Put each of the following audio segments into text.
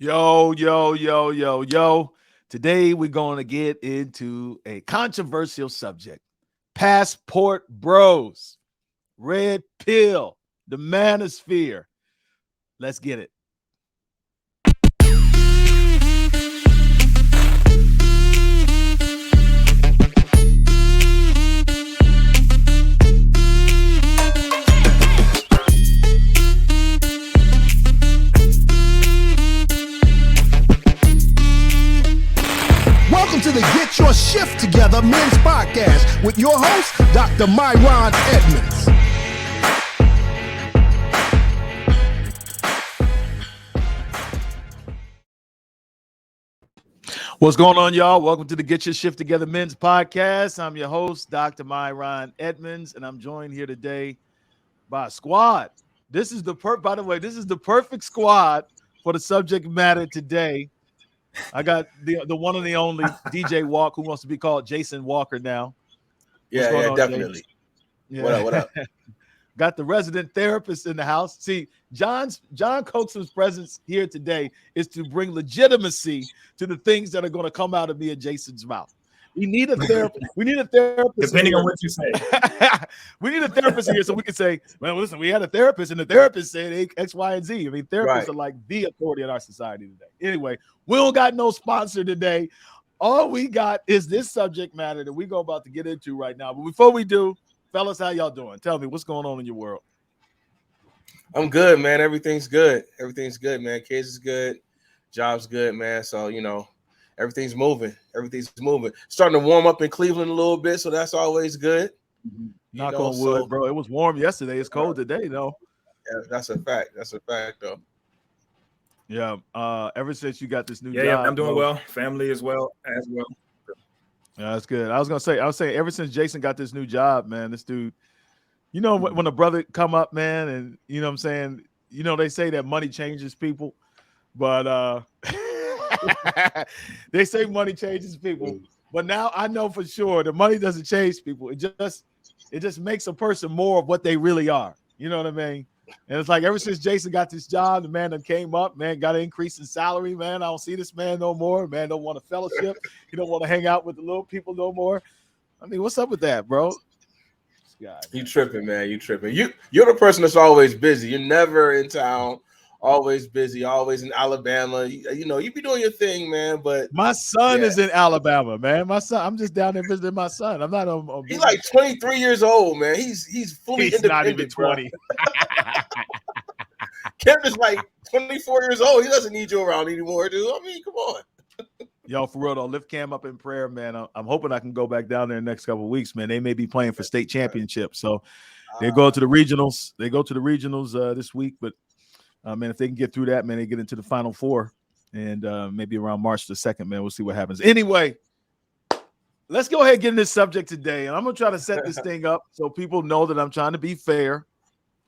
Yo, yo, yo, yo, yo. Today we're going to get into a controversial subject. Passport bros, red pill, the manosphere. Let's get it. Welcome to the Get Your S.H.I.F.T. Together Men's Podcast with your host, Dr. Myron Edmonds. What's going on, y'all? Welcome to the Get Your S.H.I.F.T. Together Men's Podcast. I'm your host, Dr. Myron Edmonds, and I'm joined here today by a squad. This is the perfect squad for the subject matter today. I got the one and the only DJ Walk, who wants to be called Jason Walker now. Yeah, definitely. Yeah. What up? Got the resident therapist in the house. See, John Coaxum's presence here today is to bring legitimacy to the things that are going to come out of me and Jason's mouth. We need a therapist. Depending on what you say. We need a therapist here so we can say, well, listen, we had a therapist and the therapist said X, Y, and Z. I mean, therapists are like the authority in our society today. Anyway, we don't got no sponsor today. All we got is this subject matter that we go about to get into right now. But before we do, fellas, how y'all doing? Tell me what's going on in your world. I'm good, man. Everything's good. Everything's good, man. Kids is good. Job's good, man. So, everything's moving. Starting to warm up in Cleveland a little bit, so that's always good. Knock on wood, bro. It was warm yesterday. It's cold today, though. Yeah, that's a fact. That's a fact, though. Yeah. Ever since you got this new job, Yeah, I'm doing well. Family as well. Yeah, that's good. I was saying ever since Jason got this new job, man, this dude, when a brother come up, man, and you know what I'm saying, they say that money changes people, but they say money changes people, but now I know for sure the money doesn't change people. It just makes a person more of what they really are. You know what I mean? And it's like ever since Jason got this job, the man that came up, man, got an increase in salary, man. I don't see this man no more. Man don't want a fellowship. He don't want to hang out with the little people no more. I mean, what's up with that, bro? You tripping, man. You tripping. You're the person that's always busy. You're never in town. Always busy, always in Alabama. You be doing your thing, man. But my son is in Alabama, man. My son, I'm just down there visiting my son. I'm not on he's like 23 years old, man. He's fully independent. Not even 20. Kevin is like 24 years old. He doesn't need you around anymore, dude. I mean, come on. Yo, for real though, lift Cam up in prayer, man. I'm hoping I can go back down there in the next couple of weeks, man. They may be playing for state championships, so they go to the regionals. They go to the regionals this week, but. Man, if they can get through that, man, they get into the Final Four, and maybe around March the 2nd, man, we'll see what happens. Anyway, let's go ahead and get in this subject today, and I'm going to try to set this thing up so people know that I'm trying to be fair,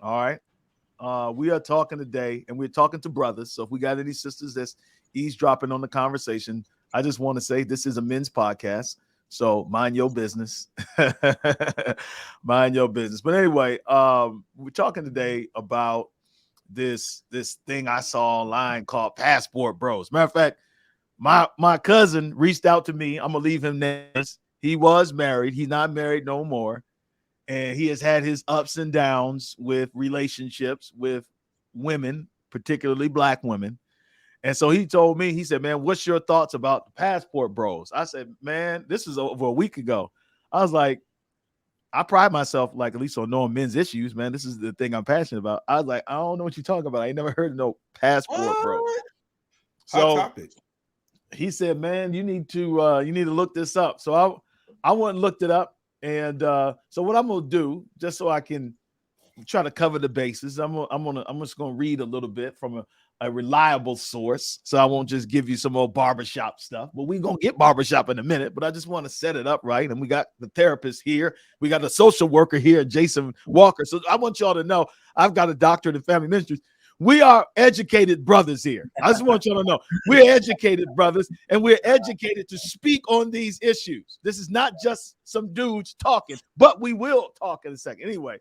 all right? We are talking today, and we're talking to brothers, so if we got any sisters that's eavesdropping on the conversation, I just want to say this is a men's podcast, so mind your business. Mind your business. But anyway, we're talking today about this thing I saw online called Passport Bros. Matter of fact, my cousin reached out to me. I'm gonna leave him nameless. He was married. He's not married no more, and he has had his ups and downs with relationships with women, particularly black women. And so he told me, he said, "Man, what's your thoughts about the Passport Bros?" I said, "Man, this is over a week ago." I was like, I pride myself, like, at least on knowing men's issues, man. This is the thing I'm passionate about. I was like, I don't know what you're talking about. I ain't never heard of no Passport, bro. So he said, man, you need to look this up. So I went and looked it up. And so what I'm gonna do, just so I can try to cover the bases, I'm just gonna read a little bit from a reliable source, so I won't just give you some old barbershop stuff. But we're gonna get barbershop in a minute, but I just want to set it up right. And we got the therapist here, we got the social worker here, Jason Walker. So I want y'all to know I've got a doctorate in family ministries. We are educated brothers here. I just want y'all to know we're educated brothers, and we're educated to speak on these issues. This is not just some dudes talking, but we will talk in a second. Anyway,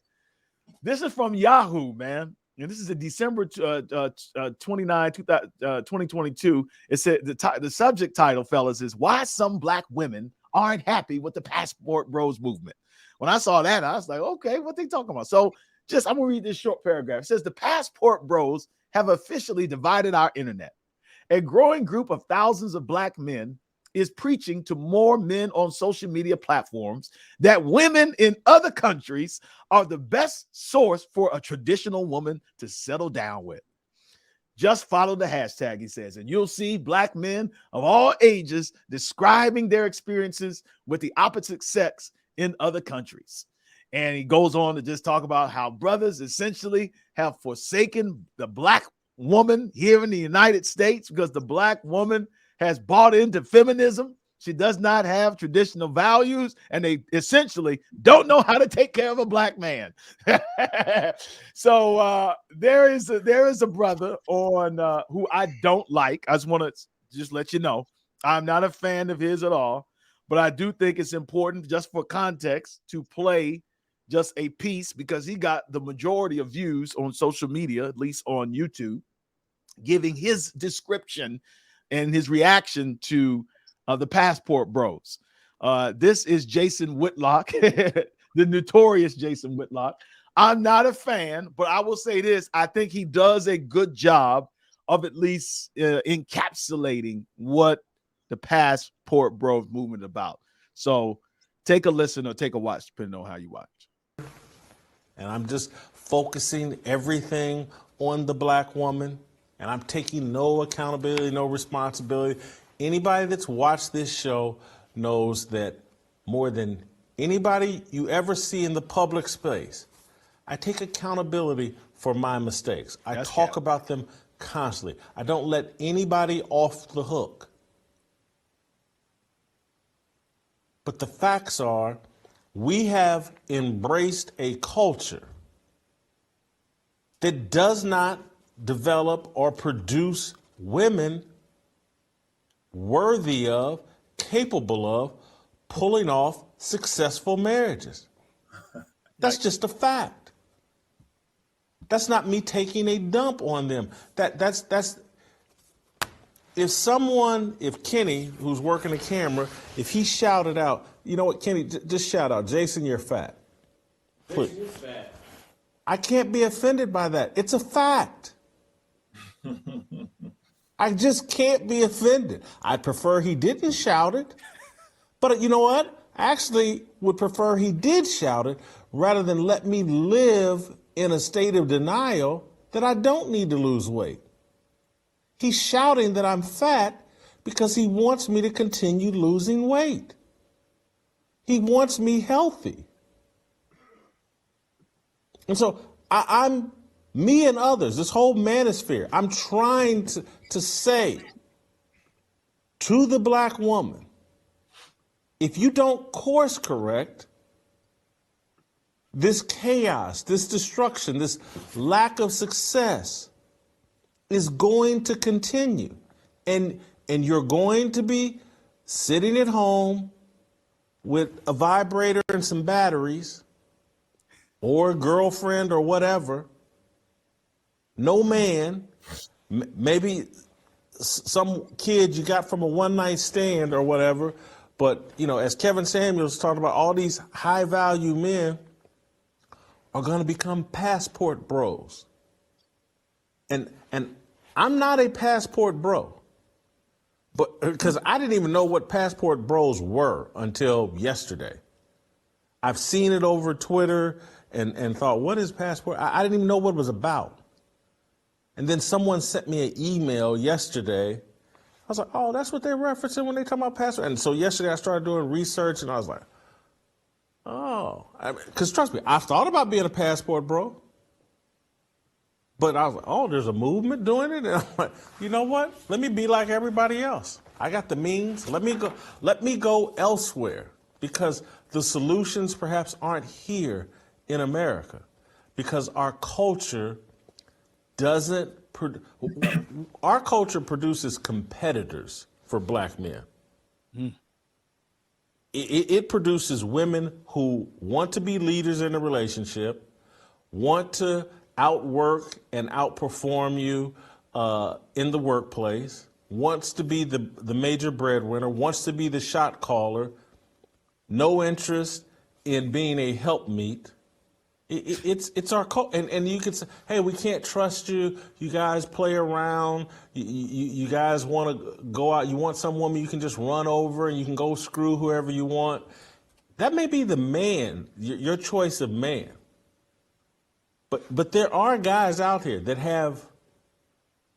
this is from Yahoo, man. and this is in December 29, 2022. It said the subject title, fellas, is why some black women aren't happy with the Passport Bros movement. When I saw that, I was like, okay, what they talking about? So I'm gonna read this short paragraph. It says the Passport Bros have officially divided our internet. A growing group of thousands of black men is preaching to more men on social media platforms that women in other countries are the best source for a traditional woman to settle down with. Just follow the hashtag, he says, and you'll see black men of all ages describing their experiences with the opposite sex in other countries. And he goes on to just talk about how brothers essentially have forsaken the black woman here in the United States because the black woman has bought into feminism. She does not have traditional values, and they essentially don't know how to take care of a black man. So there is a brother on who I don't like. I just want to just let you know I'm not a fan of his at all, but I do think it's important, just for context, to play just a piece because he got the majority of views on social media, at least on YouTube, giving his description and his reaction to the Passport Bros. This is Jason Whitlock, the notorious Jason Whitlock. I'm not a fan, but I will say this. I think he does a good job of at least encapsulating what the Passport Bros movement is about. So take a listen or take a watch, depending on how you watch. And I'm just focusing everything on the black woman. And I'm taking no accountability, no responsibility. Anybody that's watched this show knows that more than anybody you ever see in the public space, I take accountability for my mistakes. I talk about them constantly. I don't let anybody off the hook. But the facts are, we have embraced a culture that does not develop or produce women worthy of, capable of, pulling off successful marriages. That's just a fact. That's not me taking a dump on them. That's if Kenny, who's working the camera, if he shouted out, you know what, Kenny, just shout out, Jason, you're fat. Please. Jason, you're fat. I can't be offended by that. It's a fact. I just can't be offended. I prefer he didn't shout it. But you know what? I actually would prefer he did shout it rather than let me live in a state of denial that I don't need to lose weight. He's shouting that I'm fat because he wants me to continue losing weight. He wants me healthy. And so I'm me and others, this whole manosphere, I'm trying to say to the black woman, if you don't course correct, this chaos, this destruction, this lack of success is going to continue. And you're going to be sitting at home with a vibrator and some batteries, or a girlfriend or whatever, no man, maybe some kid you got from a one-night stand or whatever, but, you know, as Kevin Samuels talked about, all these high-value men are going to become passport bros. And I'm not a passport bro, but because I didn't even know what passport bros were until yesterday. I've seen it over Twitter and thought, what is passport? I didn't even know what it was about. And then someone sent me an email yesterday. I was like, oh, that's what they're referencing when they talk about passport. And so yesterday I started doing research and I was like, oh, because trust me, I've thought about being a passport bro. But I was like, oh, there's a movement doing it? And I'm like, you know what? Let me be like everybody else. I got the means. Let me go elsewhere, because the solutions perhaps aren't here in America, because our culture our culture produces competitors for black men. It produces women who want to be leaders in a relationship, want to outwork and outperform you in the workplace, wants to be the major breadwinner, wants to be the shot caller, no interest in being a helpmeet. It's our culture, and you could say, hey, we can't trust you. You guys play around. You guys want to go out. You want some woman you can just run over, and you can go screw whoever you want. That may be the man, your choice of man. But there are guys out here that have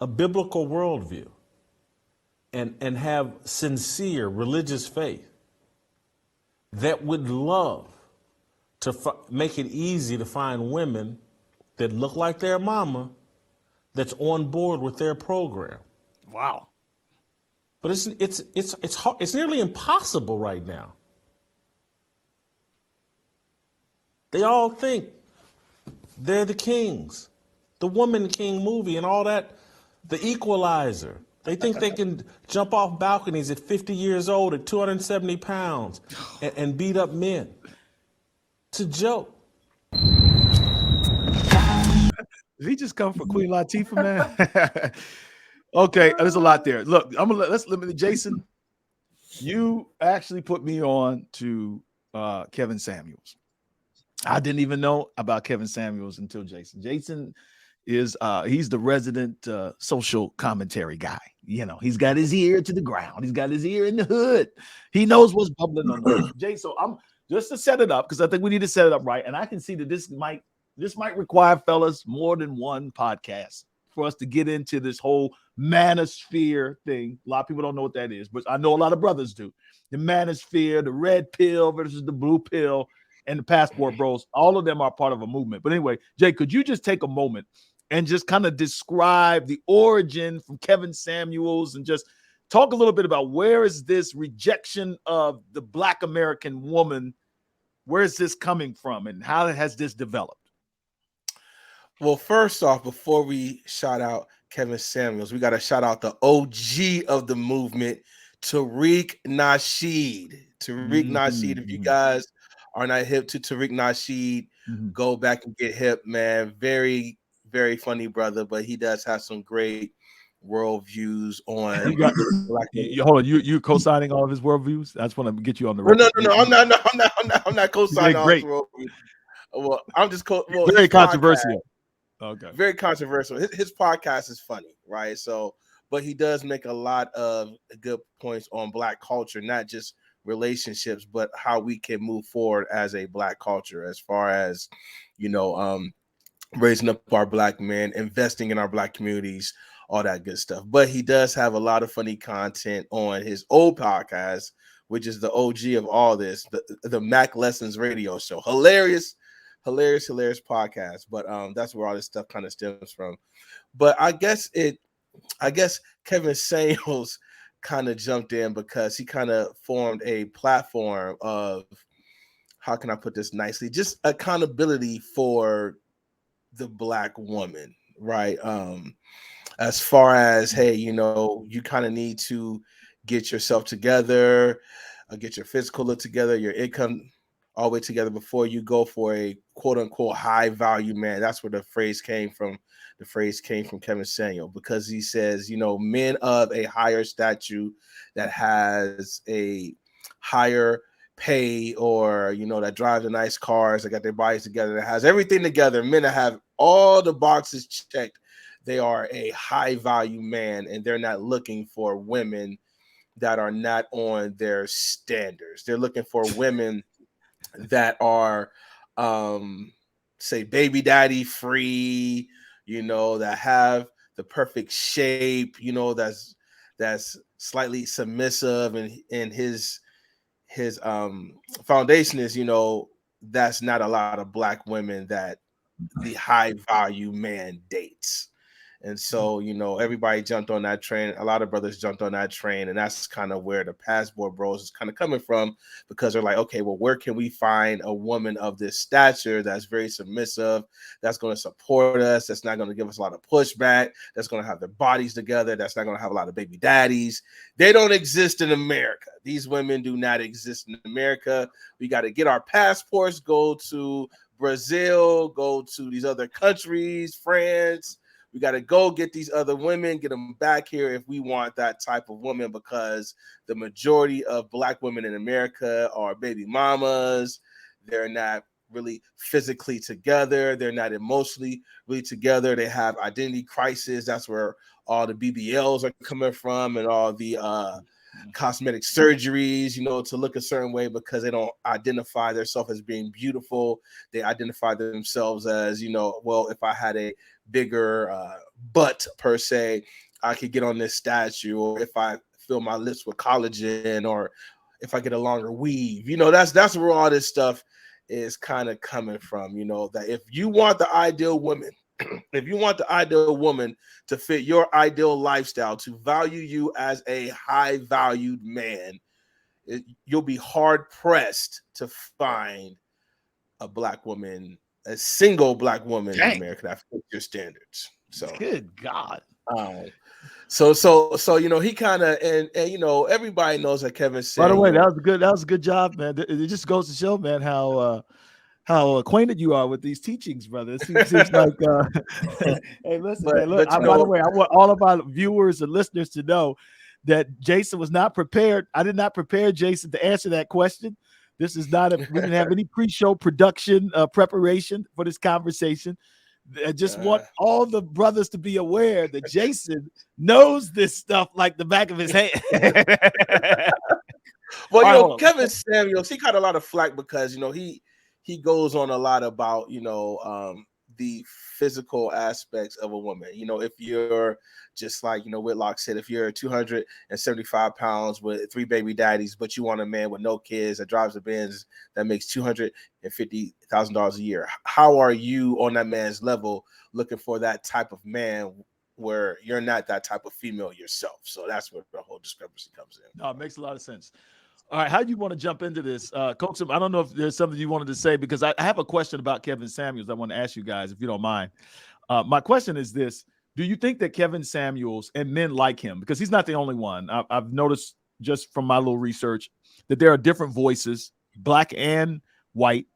a biblical worldview and have sincere religious faith that would love to make it easy to find women that look like their mama that's on board with their program. Wow. But it's hard, it's nearly impossible right now. They all think they're the kings. The Woman King movie and all that, The Equalizer. They think they can jump off balconies at 50 years old at 270 pounds and beat up men. It's a joke. Did he just come for Queen Latifah, man? Okay, there's a lot there. Look, let's limit it. Jason, you actually put me on to Kevin Samuels. I didn't even know about Kevin Samuels until Jason. Jason is he's the resident social commentary guy. You know, he's got his ear to the ground. He's got his ear in the hood. He knows what's bubbling on the Jay. So I'm just to set it up, because I think we need to set it up right. And I can see that this might require, fellas, more than one podcast for us to get into this whole manosphere thing. A lot of people don't know what that is, but I know a lot of brothers do. The manosphere, the red pill versus the blue pill, and the passport bros, all of them are part of a movement. But anyway, Jay, could you just take a moment and just kind of describe the origin from Kevin Samuels and just talk a little bit about where is this rejection of the Black American woman, where is this coming from, and how has this developed? Well, first off, before we shout out Kevin Samuels, we got to shout out the OG of the movement, Tariq Nasheed. Tariq Nasheed, if you guys are not hip to Tariq Nasheed, go back and get hip, man. Very, very funny brother, but he does have some great worldviews on. Hold on, you co-signing all of his worldviews? I just want to get you on the record. No, I'm not co-signing all his worldviews. Well, I'm just very controversial. Okay, very controversial. His podcast is funny, right? So, but he does make a lot of good points on Black culture, not just relationships, but how we can move forward as a Black culture, as far as, you know, raising up our Black men, investing in our Black communities, all that good stuff. But he does have a lot of funny content on his old podcast, which is the OG of all this, the Mac Lessons radio show. Hilarious podcast. But that's where all this stuff kind of stems from. But I guess Kevin Samuels kind of jumped in because he kind of formed a platform of, how can I put this nicely, just accountability for the Black woman, right? As far as, hey, you know, you kind of need to get yourself together, get your physical look together, your income all the way together before you go for a quote unquote high value man. That's where the phrase came from. The phrase came from Kevin Samuel, because he says, you know, men of a higher stature that has a higher pay, or, you know, that drives the nice cars, that got their bodies together, that has everything together, men that have all the boxes checked, they are a high value man, and they're not looking for women that are not on their standards. They're looking for women that are, say, baby daddy free, you know, that have the perfect shape, you know, that's slightly submissive, and his foundation is, you know, that's not a lot of Black women that the high value man dates. And so, you know, everybody jumped on that train. A lot of brothers jumped on that train. And that's kind of where the passport bros is kind of coming from, because they're like, okay, well, where can we find a woman of this stature that's very submissive, that's going to support us, that's not going to give us a lot of pushback, that's going to have their bodies together, that's not going to have a lot of baby daddies. They don't exist in America. These women do not exist in America. We got to get our passports, go to Brazil, go to these other countries, France. We got to go get these other women, get them back here if we want that type of woman, because the majority of Black women in America are baby mamas. They're not really physically together. They're not emotionally really together. They have identity crisis. That's where all the BBLs are coming from, and all the cosmetic surgeries, to look a certain way, because they don't identify themselves as being beautiful. They identify themselves as, well, if I had a bigger butt per se, I could get on this statue, or if I fill my lips with collagen, or if I get a longer weave. That's where all this stuff is kind of coming from. That if you want the ideal woman, if you want the ideal woman to fit your ideal lifestyle, to value you as a high valued man, you'll be hard pressed to find a Black woman, a single Black woman in America that fits your standards. So good God. So he kind of, and everybody knows that Kevin Samuels. By the way, that was a good job, man. It just goes to show, man, how acquainted you are with these teachings, brother. It seems like hey, listen, man, look, by the way, I want all of our viewers and listeners to know that Jason was not prepared. I did not prepare Jason to answer that question. This is not we didn't have any pre-show production preparation for this conversation. I just want all the brothers to be aware that Jason knows this stuff like the back of his hand. Well, Kevin Samuels, he got a lot of flack because he goes on a lot about the physical aspects of a woman. If you're just like Whitlock said, if you're 275 pounds with 3 baby daddies, but you want a man with no kids that drives a Benz that makes $250,000 a year, how are you on that man's level looking for that type of man where you're not that type of female yourself? So that's where the whole discrepancy comes in. No, it makes a lot of sense. All right, how do you want to jump into this? Coaxum, I don't know if there's something you wanted to say, because I have a question about Kevin Samuels I want to ask you guys, if you don't mind. My question is this. Do you think that Kevin Samuels and men like him, because he's not the only one, I've noticed just from my little research that there are different voices, Black and white,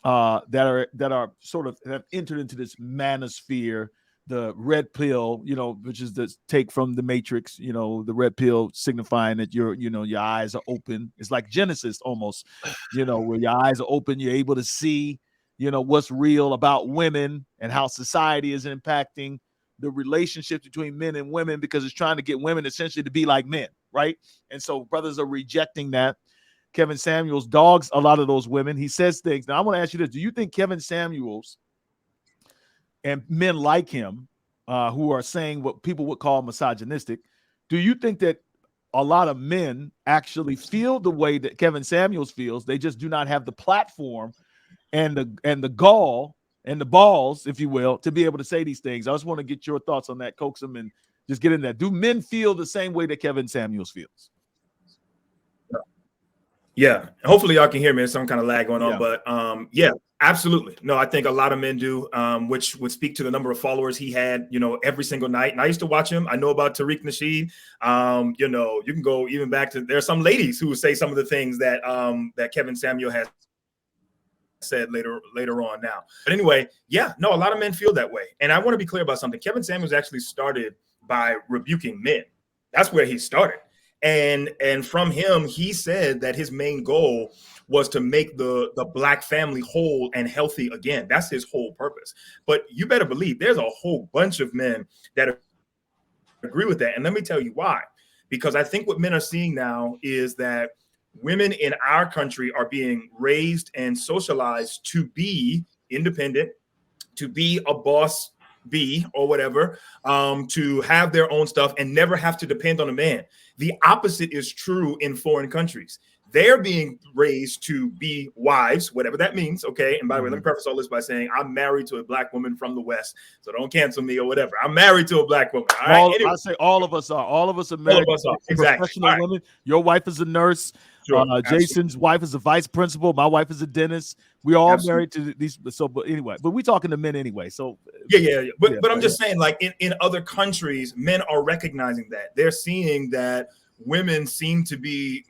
that are sort of have entered into this manosphere, the red pill, which is the take from the Matrix, the red pill signifying that your eyes are open. It's like Genesis almost, where your eyes are open, you're able to see, what's real about women and how society is impacting the relationships between men and women, because it's trying to get women essentially to be like men, right? And so brothers are rejecting that. Kevin Samuels dogs a lot of those women. He says things. Now I want to ask you this. Do you think Kevin Samuels and men like him, who are saying what people would call misogynistic, do you think that a lot of men actually feel the way that Kevin Samuels feels? They just do not have the platform and the gall and the balls, if you will, to be able to say these things. I just want to get your thoughts on that, Coaxum, and just get in there. Do men feel the same way that Kevin Samuels feels? Yeah, hopefully y'all can hear me. There's some kind of lag going on, but yeah, absolutely. No, I think a lot of men do, which would speak to the number of followers he had, every single night. And I used to watch him. I know about Tariq Nasheed. You can go even back to, there are some ladies who would say some of the things that that Kevin Samuel has said later on now. But anyway, a lot of men feel that way. And I want to be clear about something. Kevin Samuels actually started by rebuking men. That's where he started. And from him, he said that his main goal was to make the Black family whole and healthy again. That's his whole purpose. But you better believe there's a whole bunch of men that agree with that. And let me tell you why. Because I think what men are seeing now is that women in our country are being raised and socialized to be independent, to be a boss bee or whatever, to have their own stuff and never have to depend on a man. The opposite is true in foreign countries. They're being raised to be wives, whatever that means. Okay. And by the way, let me preface all this by saying I'm married to a Black woman from the West, so don't cancel me or whatever. I'm married to a Black woman. All right. Anyway. I say all of us are. All of us are married. All of us are. Exactly. Professional women. Your wife is a nurse. Sure, Jason's wife is a vice principal. My wife is a dentist. We all married to these. So, but anyway, but we're talking to men anyway. So yeah. But I'm just saying, like in other countries, men are recognizing that. They're seeing that women seem to be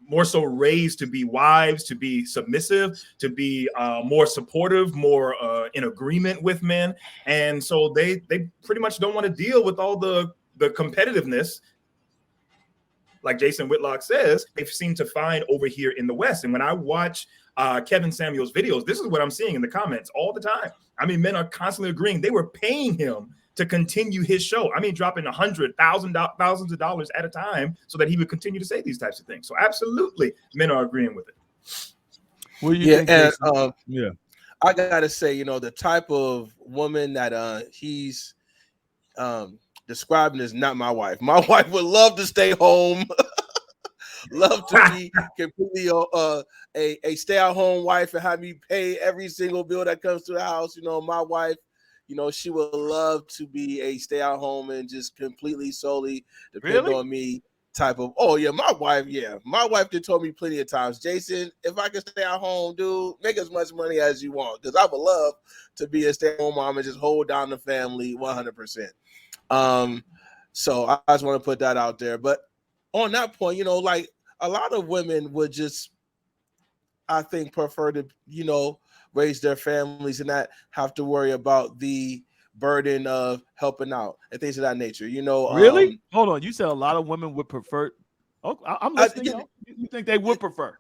more so raised to be wives, to be submissive, to be more supportive, more in agreement with men. And so they pretty much don't want to deal with all the competitiveness, like Jason Whitlock says, they've seemed to find over here in the West. And when I watch Kevin Samuels' videos, this is what I'm seeing in the comments all the time. I mean, men are constantly agreeing. They were paying him to continue his show. I mean, dropping thousands of dollars at a time so that he would continue to say these types of things. So absolutely, men are agreeing with it. What do you think? And yeah, I gotta say, you know, the type of woman that he's describing is not my wife. My wife would love to stay home, love to be completely a stay-at-home wife and have me pay every single bill that comes to the house. You know, my wife, you know, she would love to be a stay-at-home and just completely solely depend on me type of. Oh yeah, my wife did told me plenty of times, Jason, if I could stay at home, dude, make as much money as you want, because I would love to be a stay-at-home mom and just hold down the family 100%. So I just want to put that out there. But on that point, you know, like a lot of women would just, I think, prefer to, you know, raise their families and not have to worry about the burden of helping out and things of that nature. You know, really? Hold on. You said a lot of women would prefer. Oh, I'm listening. You think they would prefer?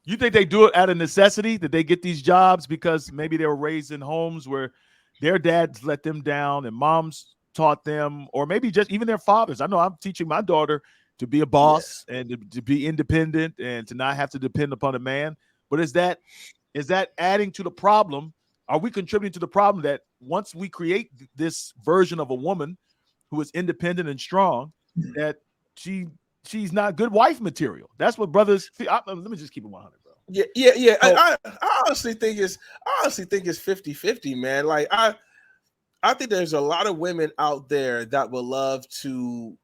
You think they do it out of necessity, that they get these jobs because maybe they were raised in homes where their dads let them down and moms taught them, or maybe just even their fathers. I know I'm teaching my daughter to be a boss and to be independent and to not have to depend upon a man. But is that adding to the problem? Are we contributing to the problem that once we create this version of a woman who is independent and strong, that she's not good wife material? That's what brothers feel. Let me just keep it 100, bro. Yeah. So, I honestly think it's 50-50, man. Like I think there's a lot of women out there that would love to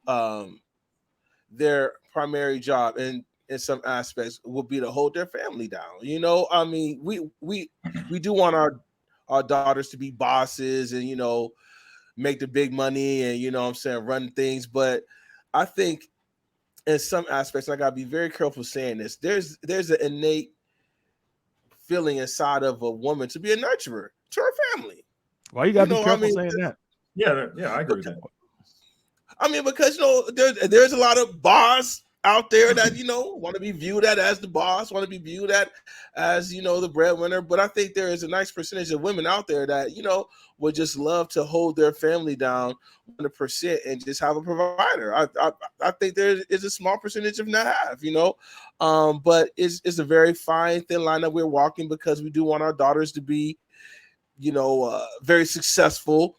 their primary job and in some aspects would be to hold their family down. You know, I mean, we do want our daughters to be bosses and, you know, make the big money and, you know what I'm saying, run things. But I think in some aspects, I gotta be very careful saying this. There's an innate feeling inside of a woman to be a nurturer to her family. Why you gotta be careful saying that? Yeah, I agree with that. I mean, because, you know, there's a lot of boss out there that, you know, want to be viewed as the boss, want to be viewed as, you know, the breadwinner. But I think there is a nice percentage of women out there that, you know, would just love to hold their family down 100% and just have a provider. I think there is a small percentage of not have, you know, but it's a very fine thin line that we're walking, because we do want our daughters to be, you know, very successful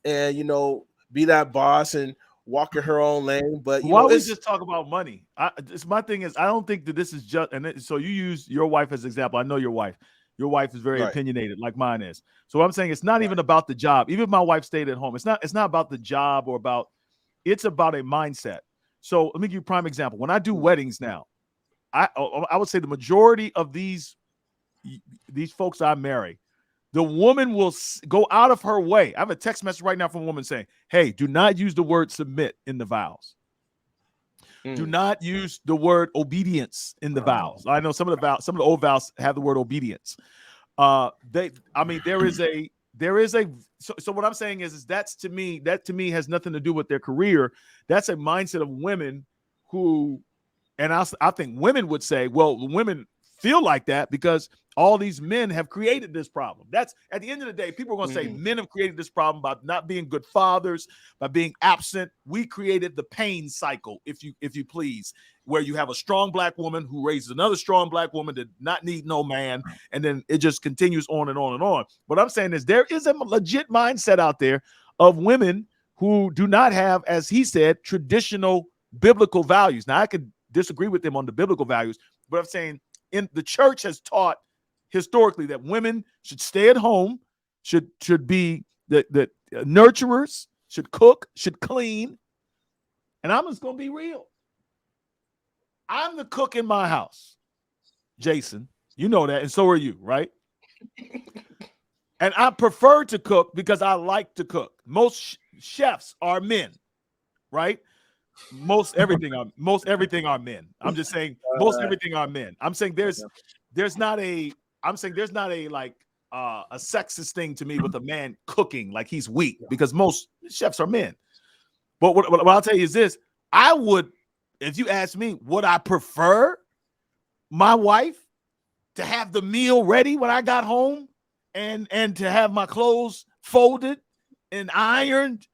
and, you know, be that boss and walk in her own lane. But why we just talk about money? It's my thing is, I don't think that this is just, and so you use your wife as an example. I know your wife is very opinionated like mine is. So I'm saying it's not even about the job. Even if my wife stayed at home, it's not about the job it's about a mindset. So let me give you a prime example. When I do weddings now, I would say the majority of these folks I marry, the woman will go out of her way. I have a text message right now from a woman saying, hey, do not use the word submit in the vows. Do not use the word obedience in the vows. I know some of the old vows have the word obedience. So what I'm saying is that to me has nothing to do with their career. That's a mindset of women who, and I think women would say, well, women feel like that because all these men have created this problem. That's at the end of the day, people are going to say men have created this problem by not being good fathers, by being absent. We created the pain cycle, if you please, where you have a strong black woman who raises another strong black woman to not need no man, and then it just continues on and on and on. What I'm saying is there is a legit mindset out there of women who do not have, as he said, traditional biblical values. Now, I could disagree with them on the biblical values, but I'm saying in the church has taught historically that women should stay at home, should be the nurturers, should cook, should clean. And I'm just going to be real. I'm the cook in my house, Jason. You know that, and so are you, right? And I prefer to cook because I like to cook. Most chefs are men, right? most everything are men. I'm just saying most everything are men. I'm saying there's not a like a sexist thing to me with a man cooking like he's weak, because most chefs are men. But what I'll tell you is this: I would, if you ask me, would I prefer my wife to have the meal ready when I got home and to have my clothes folded and ironed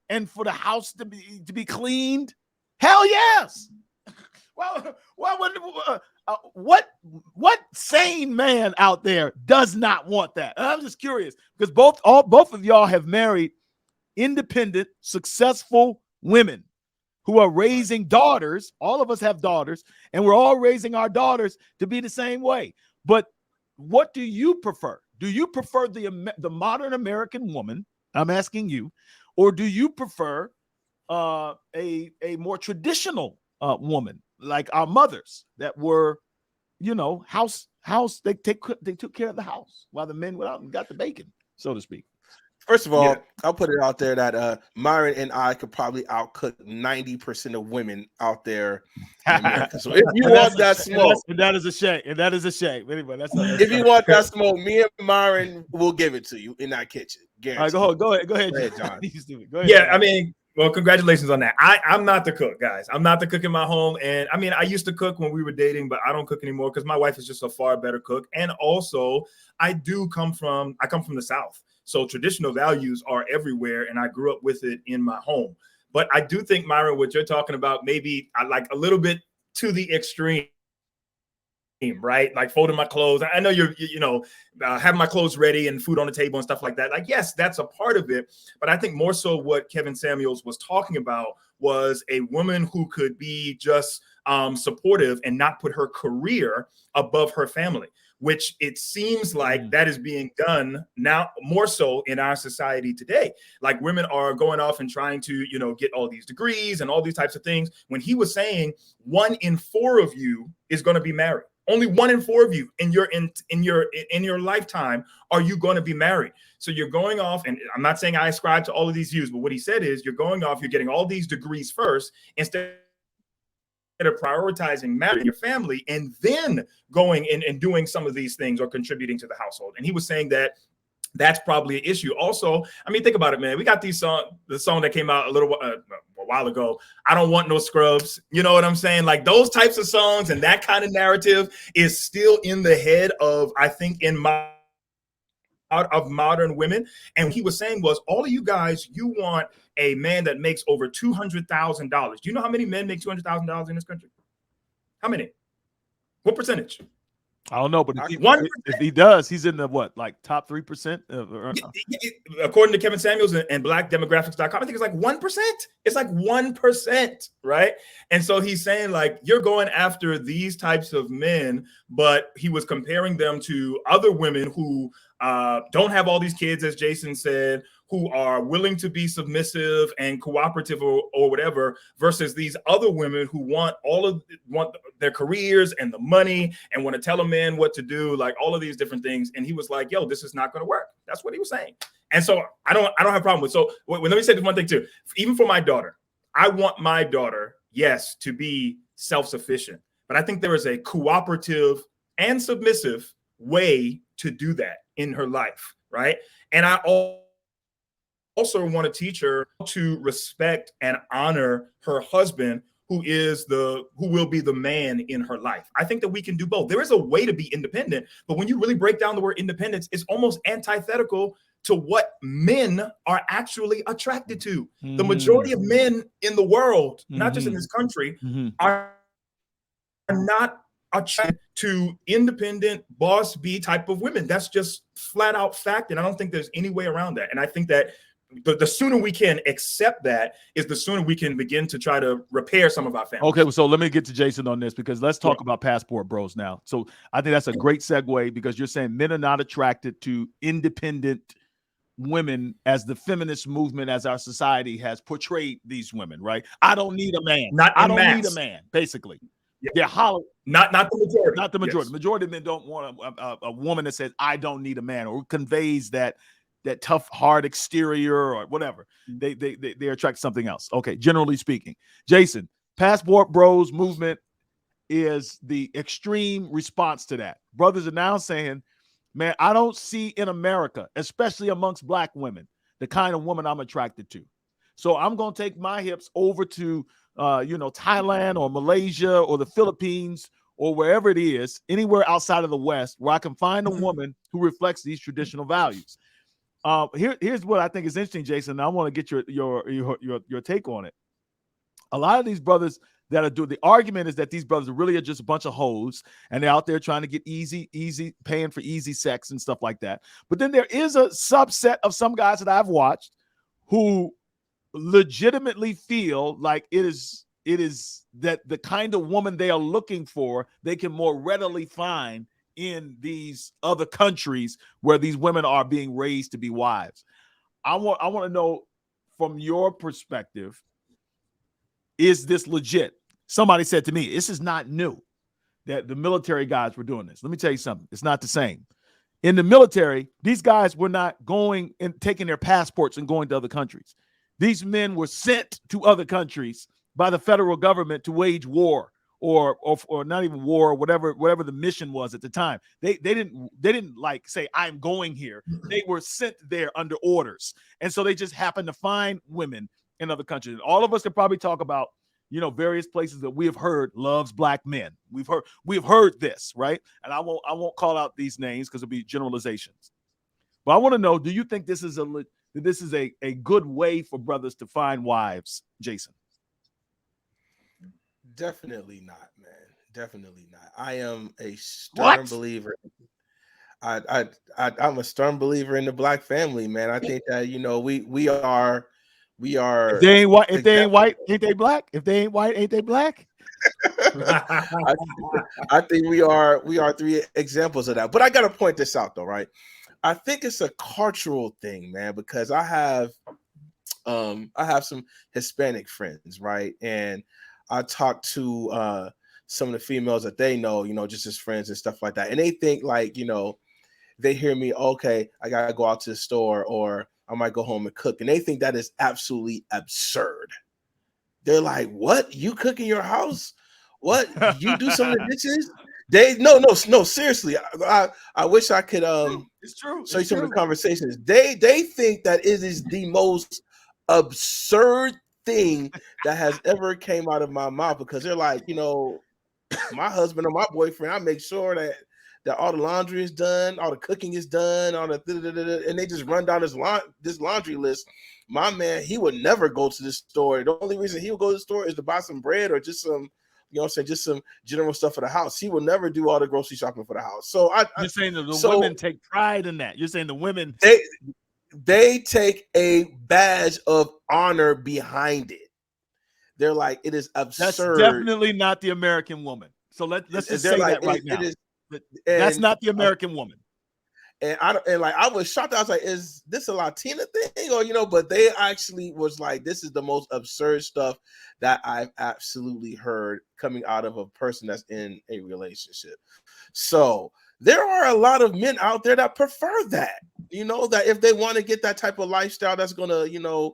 and for the house to be cleaned? Hell yes. Well, what sane man out there does not want that? And I'm just curious, because both of y'all have married independent, successful women who are raising daughters. All of us have daughters, and we're all raising our daughters to be the same way. But what do you prefer? Do you prefer the modern American woman? I'm asking you, or do you prefer a more traditional woman like our mothers that were, house? They took care of the house while the men went out and got the bacon, so to speak. First of all, I'll put it out there that Myron and I could probably outcook 90% of women out there in America. So if you want that smoke, that is a shame. And that is a shame. Anyway, if you want that smoke, me and Myron will give it to you in that kitchen. Guaranteed. All right, go ahead, John. Go ahead, Yeah, John. I mean, well, congratulations on that. I'm not the cook, guys. I'm not the cook in my home. And I mean, I used to cook when we were dating, but I don't cook anymore because my wife is just a far better cook. And also, I come from the South. So traditional values are everywhere, and I grew up with it in my home. But I do think, Myron, what you're talking about, maybe I like a little bit to the extreme, right? Like folding my clothes. I know you're having my clothes ready and food on the table and stuff like that. Like, yes, that's a part of it. But I think more so what Kevin Samuels was talking about was a woman who could be just supportive and not put her career above her family, which it seems like that is being done now more so in our society today. Like women are going off and trying to, get all these degrees and all these types of things. When he was saying 1 in 4 of you is going to be married. Only 1 in 4 of you in your lifetime are you going to be married. So you're going off, and I'm not saying I ascribe to all of these views, but what he said is you're going off, you're getting all these degrees first instead of prioritizing marrying your family and then going in and doing some of these things or contributing to the household. And he was saying that that's probably an issue. Also, I mean, think about it, man. We got the song that came out a while ago. I don't want no scrubs. You know what I'm saying? Like those types of songs and that kind of narrative is still in the head of, I think, of modern women. And what he was saying was, all of you guys, you want a man that makes over $200,000. Do you know how many men make $200,000 in this country? How many? What percentage? I don't know, but if he does, he's in the top 3%? According to Kevin Samuels and blackdemographics.com, I think it's like 1%. It's like 1%, right? And so he's saying, like, you're going after these types of men, but he was comparing them to other women who don't have all these kids, as Jason said, who are willing to be submissive and cooperative or whatever, versus these other women who want their careers and the money and want to tell a man what to do, like all of these different things. And he was like, yo, this is not going to work. That's what he was saying. And so I don't have a problem with. So let me say this one thing too. Even for my daughter, I want my daughter, yes, to be self-sufficient, but I think there is a cooperative and submissive way to do that in her life, right? And I also want to teach her to respect and honor her husband, who will be the man in her life. I think that we can do both. There is a way to be independent, but when you really break down the word independence, it's almost antithetical to what men are actually attracted to. The majority of men in the world, not just in this country, are not attracted to independent boss B type of women. That's just flat out fact. And I don't think there's any way around that. And I think that the sooner we can accept that is the sooner we can begin to try to repair some of our families. Okay, so let me get to Jason on this, because let's talk about passport bros now. So I think that's a great segue, because you're saying men are not attracted to independent women as the feminist movement, as our society has portrayed these women, right? I don't need a man. I don't need a man, basically. Yeah. They're hollow. Not the majority. Not the majority. Yes. The majority of men don't want a woman that says, I don't need a man, or conveys that that tough, hard exterior or whatever. They attract something else. Okay, generally speaking. Jason, Passport Bros movement is the extreme response to that. Brothers are now saying, man, I don't see in America, especially amongst black women, the kind of woman I'm attracted to. So I'm going to take my hips over to, Thailand or Malaysia or the Philippines or wherever it is, anywhere outside of the West, where I can find a woman who reflects these traditional values. Here's what I think is interesting, Jason. I want to get your take on it. A lot of these brothers that are doing the argument is that these brothers really are just a bunch of hoes and they're out there trying to get easy, paying for easy sex and stuff like that. But then there is a subset of some guys that I've watched who legitimately feel like it is that the kind of woman they are looking for, they can more readily find in these other countries where these women are being raised to be wives. I want to know from your perspective, is this legit? Somebody said to me, this is not new that the military guys were doing this. Let me tell you something. It's not the same. In the military, these guys were not going and taking their passports and going to other countries. These men were sent to other countries by the federal government to wage war or not even war, or whatever the mission was at the time. They didn't like say, I'm going here. They were sent there under orders. And so they just happened to find women in other countries. All of us could probably talk about, various places that we have heard loves black men. We've heard this, right? And I won't call out these names because it'll be generalizations. But I want to know, do you think this is a good way for brothers to find wives, Jason? Definitely not, man. Definitely not. I am a stern believer. I'm a stern believer in the black family, man. I think that we are. If they ain't white, ain't they black? If they ain't white, ain't they black? I think we are three examples of that. But I got to point this out, though, right? I think it's a cultural thing, man, because I have some Hispanic friends, right? And I talk to some of the females that they know, just as friends and stuff like that. And they think like, they hear me, okay, I got to go out to the store or I might go home and cook. And they think that is absolutely absurd. They're like, what? You cook in your house? What? You do some of the dishes? No, seriously. I wish I could it's true. show you some of the conversations. They think that it is the most absurd thing that has ever came out of my mouth because they're like, my husband or my boyfriend, I make sure that all the laundry is done, all the cooking is done, all the and they just run down this laundry list. My man, he would never go to the store. The only reason he would go to the store is to buy some bread or just some, just some general stuff for the house. He will never do all the grocery shopping for the house. So you're saying that the women take pride in that. You're saying the women they take a badge of honor behind it. They're like, it is absurd. That's definitely not the American woman. So let's just say that right now. That's not the American woman. And I was shocked. I was like, is this a Latina thing? Or, but they actually was like, this is the most absurd stuff that I've absolutely heard coming out of a person that's in a relationship. So there are a lot of men out there that prefer that, that if they want to get that type of lifestyle, that's going to,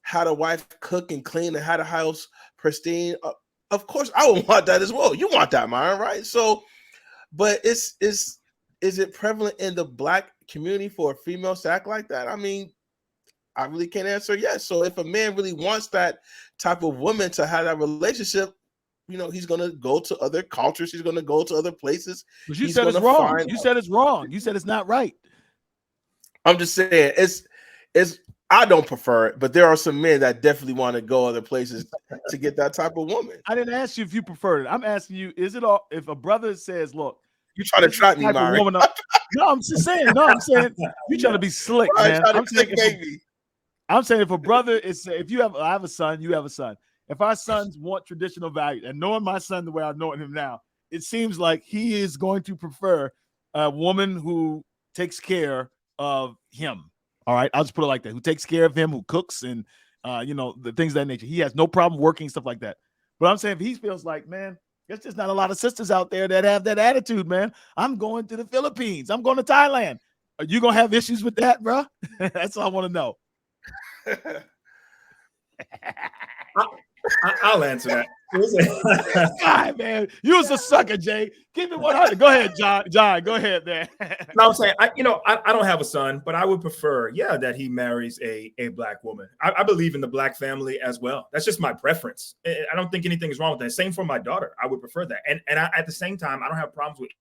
how the wife cook and clean and how the house pristine. Of course, I would want that as well. You want that, Myron, right? So, but is it prevalent in the black community for a female to act like that? I mean, I really can't answer yes. So if a man really wants that type of woman to have that relationship, he's going to go to other cultures. He's going to go to other places. But you said it's wrong. You said it's wrong. You said it's not right. I'm just saying it's I don't prefer it, but there are some men that definitely want to go other places to get that type of woman. I didn't ask you if you preferred it. I'm asking you, is it all if a brother says, look, you try to trap me, Myron. No, I'm just saying. No, I'm saying you trying to be slick, man. I'm saying if a brother is, I have a son, you have a son. If our sons want traditional value, and knowing my son the way I know him now, it seems like he is going to prefer a woman who takes care of him. All right, I'll just put it like that. Who takes care of him, who cooks, and the things of that nature. He has no problem working, stuff like that. But I'm saying if he feels like, man, there's just not a lot of sisters out there that have that attitude, man. I'm going to the Philippines. I'm going to Thailand. Are you gonna have issues with that, bro? That's all I want to know. I'll answer that. God, man, you was a sucker, Jay. Keep it 100. Go ahead, John. John, go ahead, man. No, I'm saying, I don't have a son, but I would prefer, that he marries a black woman. I believe in the black family as well. That's just my preference. I don't think anything is wrong with that. Same for my daughter. I would prefer that. And at the same time, I don't have problems with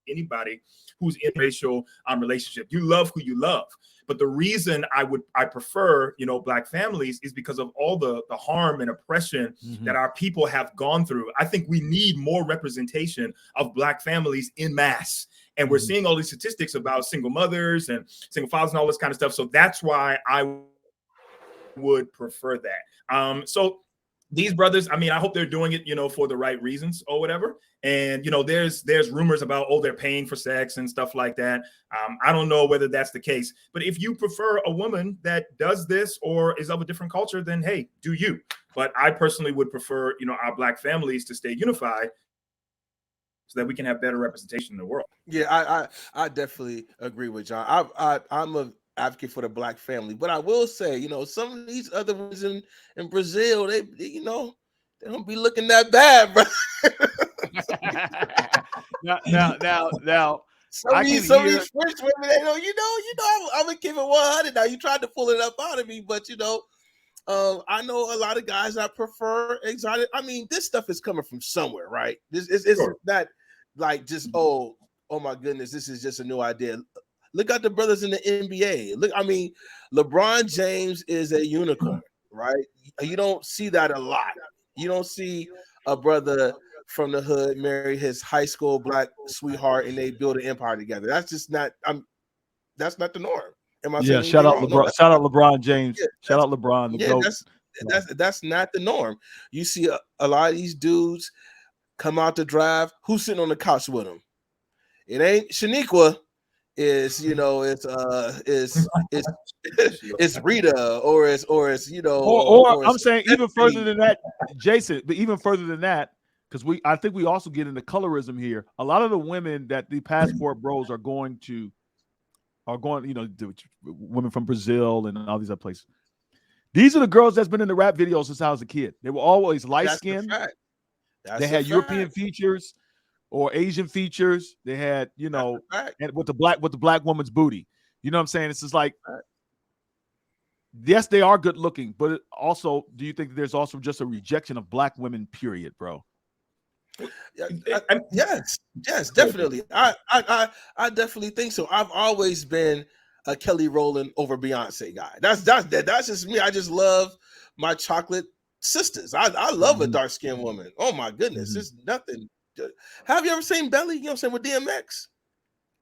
anybody who's in a racial relationship. You love who you love. But the reason I prefer, black families is because of all the harm and oppression that our people have gone through. I think we need more representation of black families in mass. And we're seeing all these statistics about single mothers and single fathers and all this kind of stuff. So that's why I would prefer that. So these brothers, I hope they're doing it, for the right reasons or whatever. And, there's rumors about, they're paying for sex and stuff like that. I don't know whether that's the case. But if you prefer a woman that does this or is of a different culture, then, hey, do you. But I personally would prefer, our black families to stay unified so that we can have better representation in the world. Yeah, I definitely agree with John. I'm a advocate for the black family, but I will say, some of these other ones in Brazil, they don't be looking that bad, bro. now. Some of these French women, they don't. I'm gonna give it 100. Now you tried to pull it up out of me, but I know a lot of guys that prefer exotic. This stuff is coming from somewhere, right? This is not like just oh my goodness, this is just a new idea. Look at the brothers in the NBA. Look, LeBron James is a unicorn, right? You don't see that a lot. You don't see a brother from the hood marry his high school black sweetheart and they build an empire together. That's just not. That's not the norm. Am I saying shout out wrong? LeBron. No, shout out LeBron James. Shout out LeBron. That's not the norm. You see a lot of these dudes come out to drive. Who's sitting on the couch with them? It ain't Shaniqua. It's it's Rita or it's or I'm saying even further than that, Jason. But even further than that, because I think we also get into colorism here. A lot of the women that the passport bros are going, women from Brazil and all these other places. These are the girls that's been in the rap videos since I was a kid. They were always light skinned. They had European features or Asian features. They had, and with the black woman's booty. You know what I'm saying? It's just like, yes, they are good looking, but also, do you think there's also just a rejection of black women, period, bro? Yes, definitely. I definitely think so. I've always been a Kelly Rowland over Beyonce guy. That's just me. I just love my chocolate sisters. I love a dark skinned woman. Oh my goodness, there's nothing. Have you ever seen Belly? You know what I'm saying, with DMX,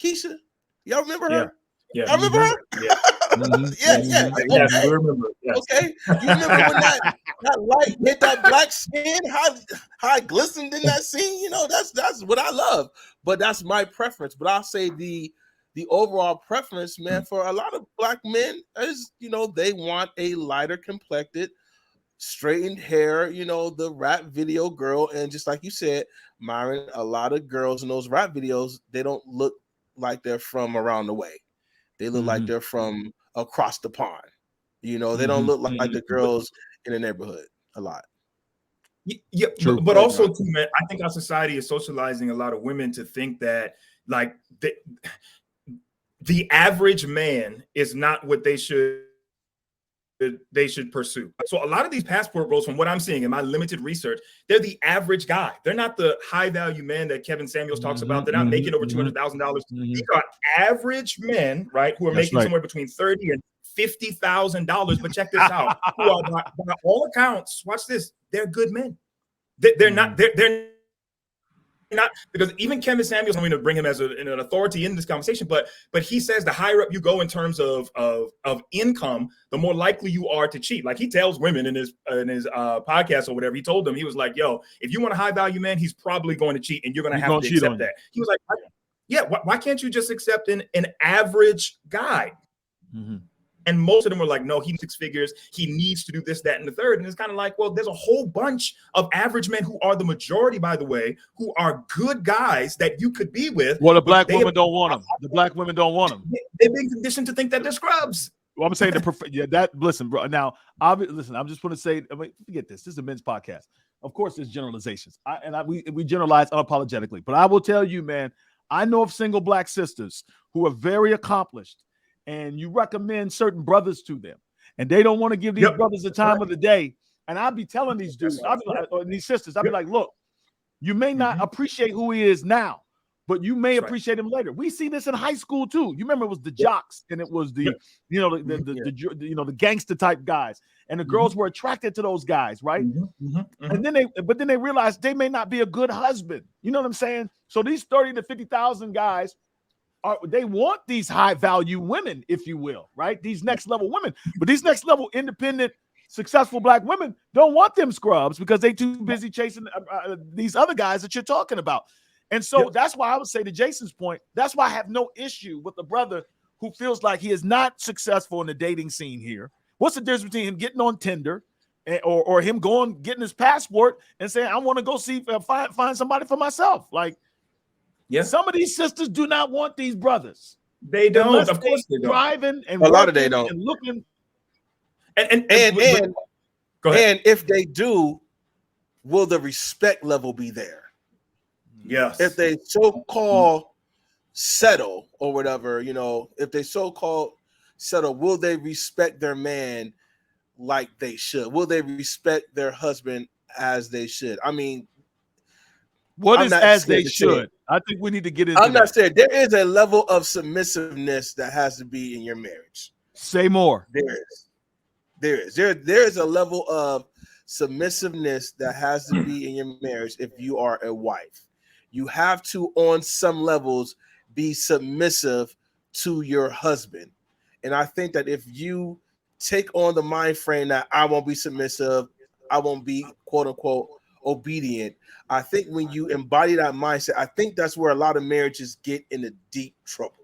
Keisha? Y'all remember her? Yeah, I remember her. Yeah. Okay. Remember. Yes. Okay. You remember when that light hit that black skin? How it glistened in that scene? That's what I love. But that's my preference. But I'll say the overall preference, man, for a lot of black men is, they want a lighter complected, straightened hair, the rap video girl. And just like you said, Myron, a lot of girls in those rap videos, they don't look like they're from around the way. They look like they're from across the pond. They don't look like the girls in the neighborhood a lot. Yeah, but also too, man, I think our society is socializing a lot of women to think that like the average man is not what they should pursue. So a lot of these passport bros, from what I'm seeing in my limited research, they're the average guy. They're not the high value man that Kevin Samuels talks about. They're not making over $200,000. These are average men, right, who are making somewhere between $30,000 and $50,000. But check this out: who are by all accounts, watch this, they're good men. They're not. They're not, because even Kevin Samuels, I'm going to bring him as an authority in this conversation, but he says the higher up you go in terms of income, the more likely you are to cheat. Like he tells women in his podcast or whatever, he told them, he was like, yo, if you want a high value man, he's probably going to cheat and you're going to have to accept that. He was like, yeah, why can't you just accept an average guy? And most of them were like, no, he needs 6 figures. He needs to do this, that, and the third. And it's kind of like, well, there's a whole bunch of average men who are the majority, by the way, who are good guys that you could be with. Well, the black women don't want them. The black women don't want them. They've been conditioned to think that they're scrubs. Well, I'm saying listen, bro. Now, listen, I'm just going to say, forget this. This is a men's podcast. Of course, there's generalizations. We generalize unapologetically. But I will tell you, man, I know of single black sisters who are very accomplished, and you recommend certain brothers to them, and they don't want to give these brothers the time of the day. And I'll be telling these dudes, these sisters, I'll be like, look, you may not appreciate who he is now, but you may appreciate him later. We see this in high school too. You remember it was the jocks, and it was the the gangster type guys, and the girls were attracted to those guys, right? And then they realized they may not be a good husband. You know what I'm saying? So these 30 to 50,000 guys they want these high value women, if you will, right? These next level women, but these next level independent, successful black women don't want them scrubs because they too busy chasing these other guys that you're talking about. And so that's why I would say, to Jason's point, that's why I have no issue with the brother who feels like he is not successful in the dating scene here. What's the difference between him getting on Tinder or him getting his passport and saying, I want to go see find somebody for myself? Like, some of these sisters do not want these brothers. They don't. Of course they don't. Driving and a lot of they don't. And looking. And go ahead. And if they do, will the respect level be there? Yes. If they so-called settle or whatever, if they so-called settle, will they respect their man like they should? Will they respect their husband as they should? I mean, what is as they should? I think we need to get into I'm not saying there is a level of submissiveness that has to be in your marriage. Say more. There is a level of submissiveness that has to be in your marriage if you are a wife. You have to, on some levels, be submissive to your husband. And I think that if you take on the mind frame that I won't be submissive, I won't be quote unquote obedient, I think when you embody that mindset, I think that's where a lot of marriages get into deep trouble.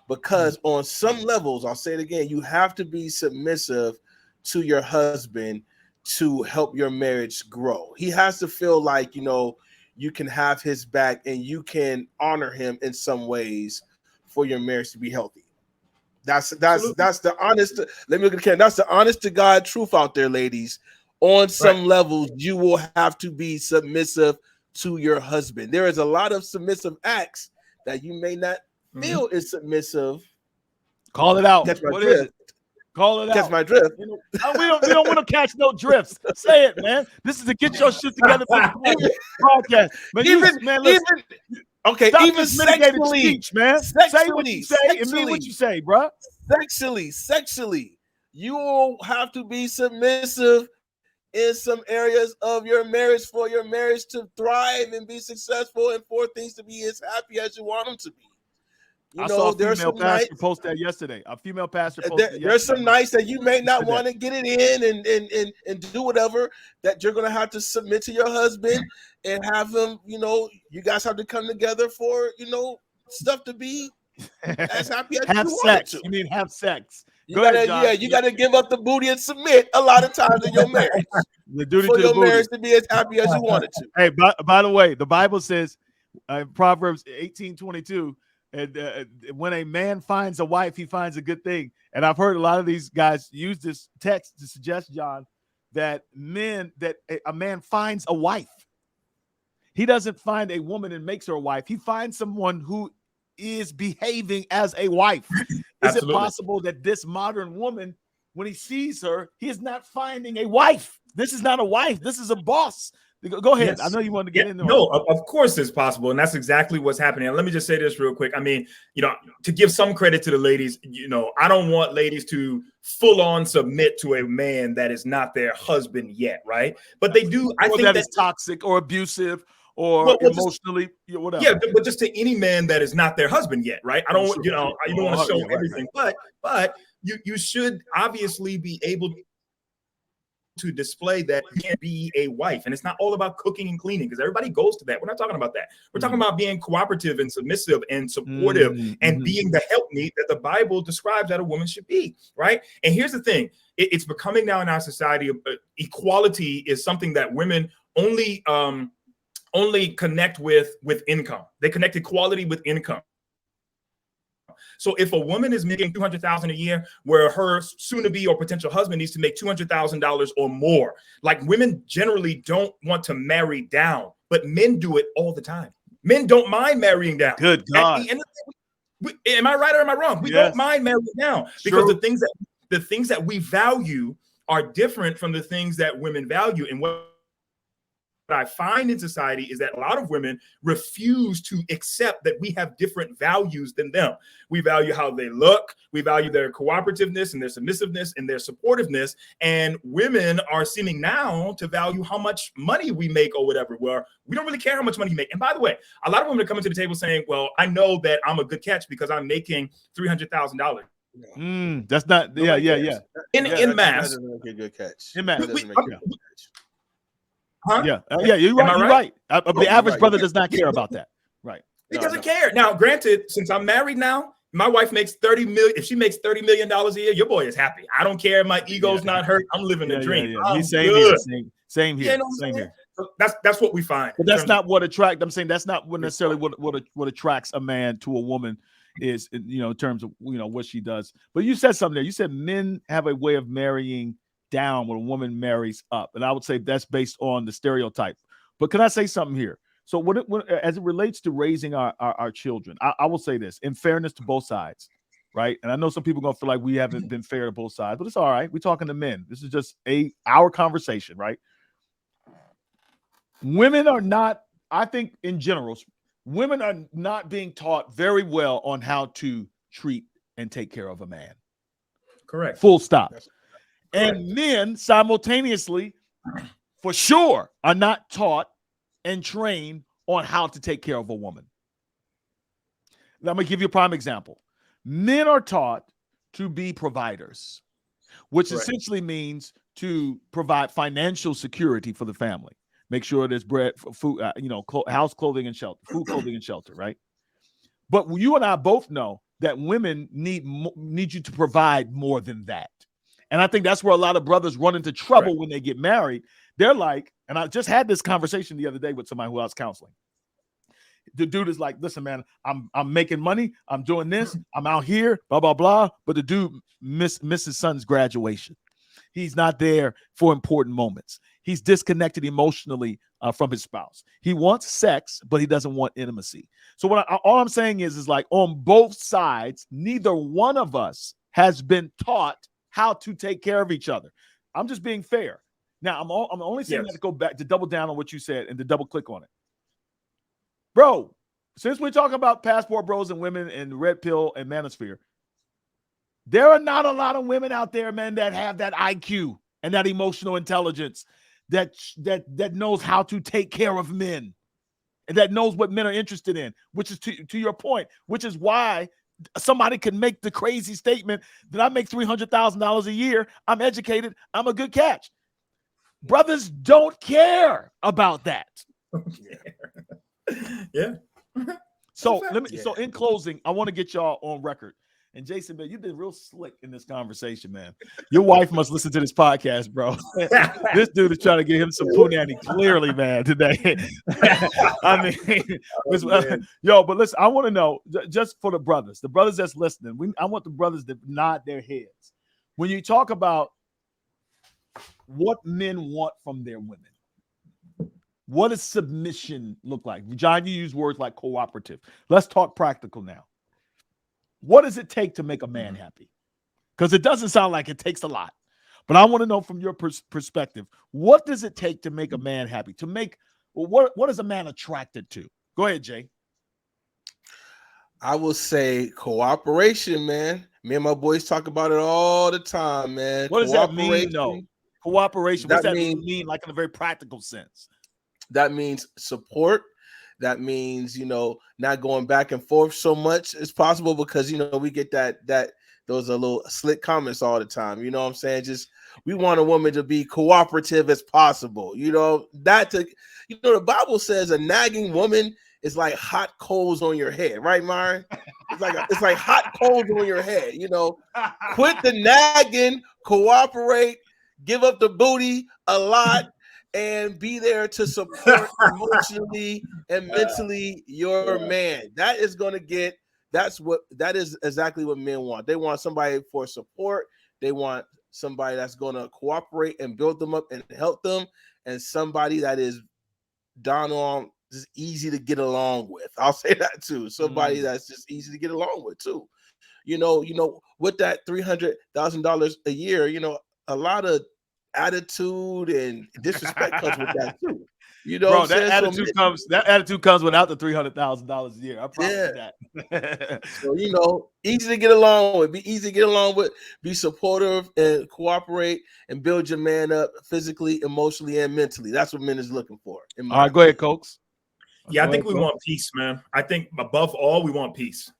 Because on some levels, I'll say it again, you have to be submissive to your husband to help your marriage grow. He has to feel like, you can have his back and you can honor him in some ways for your marriage to be healthy. That's the honest. Let me look at the camera. That's the honest to God truth out there, ladies. On some levels, you will have to be submissive to your husband. There is a lot of submissive acts that you may not feel is submissive. Call it out. What is it? Call it out. Catch my drift. We don't want to catch no drifts. Say it, man. This is a Get Your Shit Together podcast. Man, even sexually, speech, man. Say what you say and mean what you say, bro. Sexually, you will have to be submissive in some areas of your marriage for your marriage to thrive and be successful and for things to be as happy as you want them to be. I saw a female pastor post that yesterday. A female pastor posted there's some nights that you may not want to get it in and do whatever, that you're going to have to submit to your husband and have him, you guys have to come together for, stuff to be as happy as have you sex. want to. You mean have sex. You gotta give up the booty and submit a lot of times in your marriage. The duty for to your the booty. marriage to be as happy as you want it to. Hey, by the way, the Bible says Proverbs 18:22, and when a man finds a wife, he finds a good thing. And I've heard a lot of these guys use this text to suggest, John, that a man finds a wife. He doesn't find a woman and makes her a wife. He finds someone who is behaving as a wife. Is it possible that this modern woman, when he sees her, he is not finding a wife? This is not a wife. This is a boss. Go ahead. Yes. I know you wanted to get into it. No, of course it's possible. And that's exactly what's happening. And let me just say this real quick. I mean, to give some credit to the ladies, I don't want ladies to full on submit to a man that is not their husband yet, right? But they do. I think that is toxic or abusive or emotionally, whatever. Yeah, but just to any man that is not their husband yet, right? I don't, you don't want to show everything, right. But you should obviously be able to. to display that you can be a wife. And it's not all about cooking and cleaning, because everybody goes to that. We're not talking about that. We're talking about being cooperative and submissive and supportive and being the helpmeet that the Bible describes that a woman should be, right? And here's the thing. It's becoming now in our society, equality is something that women only connect with income. They connect equality with income. So if a woman is making $200,000 a year, where her soon-to-be or potential husband needs to make $200,000 or more, like, women generally don't want to marry down, but men do it all the time. Men don't mind marrying down. Good God. At the end of the day, am I right or am I wrong? We don't mind marrying down, because the things that we value are different from the things that women value. And what I find in society is that a lot of women refuse to accept that we have different values than them. We value how they look. We value their cooperativeness and their submissiveness and their supportiveness. And women are seeming now to value how much money we make or whatever, where we don't really care how much money you make. And by the way, a lot of women are coming to the table saying, well, I know that I'm a good catch because I'm making $300,000. That's not, yeah. In math. That doesn't make a good catch. In math. Huh? Yeah, you're right. You're right. The average brother does not care about that. Right. He doesn't care. Now, granted, since I'm married now, my wife makes $30 million. If she makes $30 million a year, your boy is happy. I don't care. My ego's not hurt. I'm living the dream. He's same here. Same here. Same here. So that's what we find. But that's not what attracts. I'm saying that's not necessarily what attracts a man to a woman is, in terms of what she does. But you said something there. You said men have a way of marrying down when a woman marries up, and I would say that's based on the stereotype. But can I say something here? So as it relates to raising our children, I will say this in fairness to both sides, right? And I know some people are gonna feel like we haven't been fair to both sides, but it's all right. We're talking to men. This is just our conversation, right? Women are not, I think in general, women are not being taught very well on how to treat and take care of a man. Correct. Full stop. And men simultaneously, for sure, are not taught and trained on how to take care of a woman. Let me give you a prime example. Men are taught to be providers, which essentially means to provide financial security for the family. Make sure there's bread, food, house, clothing, and shelter, food, clothing, and shelter, right? But you and I both know that women need you to provide more than that. And I think that's where a lot of brothers run into trouble when they get married. They're like, and I just had this conversation the other day with somebody who I was counseling. The dude is like, listen, man, I'm making money. I'm doing this. I'm out here, blah, blah, blah. But the dude missed his son's graduation. He's not there for important moments. He's disconnected emotionally from his spouse. He wants sex, but he doesn't want intimacy. So all I'm saying is like on both sides, neither one of us has been taught how to take care of each other. I'm just being fair. Now, I'm only saying that to go back to double down on what you said and to double click on it. Bro, since we're talking about passport bros and women and red pill and manosphere, there are not a lot of women out there, man, that have that IQ and that emotional intelligence that knows how to take care of men and that knows what men are interested in, which is to your point, which is why somebody can make the crazy statement that I make $300,000 a year. I'm educated. I'm a good catch. Brothers don't care about that. Yeah. So So in closing, I want to get y'all on record. And Jason, man, you've been real slick in this conversation, man. Your wife must listen to this podcast, bro. This dude is trying to get him some punani clearly, man, today. I mean, but listen, I want to know, just for the brothers that's listening, I want the brothers to nod their heads. When you talk about what men want from their women, what does submission look like? John, you use words like cooperative. Let's talk practical now. What does it take to make a man happy? Because it doesn't sound like it takes a lot. But I want to know from your perspective, what does it take to make a man happy? What is a man attracted to? Go ahead, Jay. I will say cooperation, man. Me and my boys talk about it all the time, man. What does that mean, though? Cooperation. What does that mean, like in a very practical sense? That means support. That means, not going back and forth so much as possible because, we get that those little slick comments all the time. You know what I'm saying? Just we want a woman to be cooperative as possible. You know, the Bible says a nagging woman is like hot coals on your head, right, Myron? It's like hot coals on your head. You know, quit the nagging, cooperate, give up the booty a lot, and be there to support emotionally and mentally your man. That is exactly what men want. They want somebody for support. They want somebody that's going to cooperate and build them up and help them, and somebody that is down on just easy to get along with. I'll say that too. Somebody that's just easy to get along with too. You know, with that $300,000 a year, you know, a lot of attitude and disrespect comes with that too. You know, bro, that attitude comes without the $300,000 a year. I promise you that. So, you know, easy to get along with. Be easy to get along with. Be supportive and cooperate and build your man up physically, emotionally, and mentally. That's what men is looking for. All right, go ahead, Coax. Yeah, I think we want peace, man. I think above all, we want peace.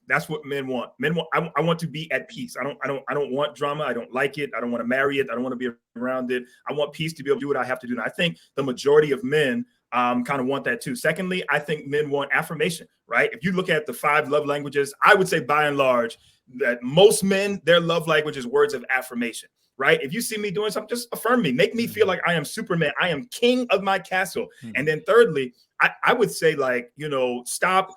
That's what men want. Men want. I want to be at peace. I don't want drama. I don't like it. I don't want to marry it. I don't want to be around it. I want peace to be able to do what I have to do. And I think the majority of men kind of want that too. Secondly, I think men want affirmation, right? If you look at the 5 love languages, I would say by and large that most men, their love language is words of affirmation, right? If you see me doing something, just affirm me. Make me feel like I am Superman. I am king of my castle. And then thirdly, I would say, like, you know, stop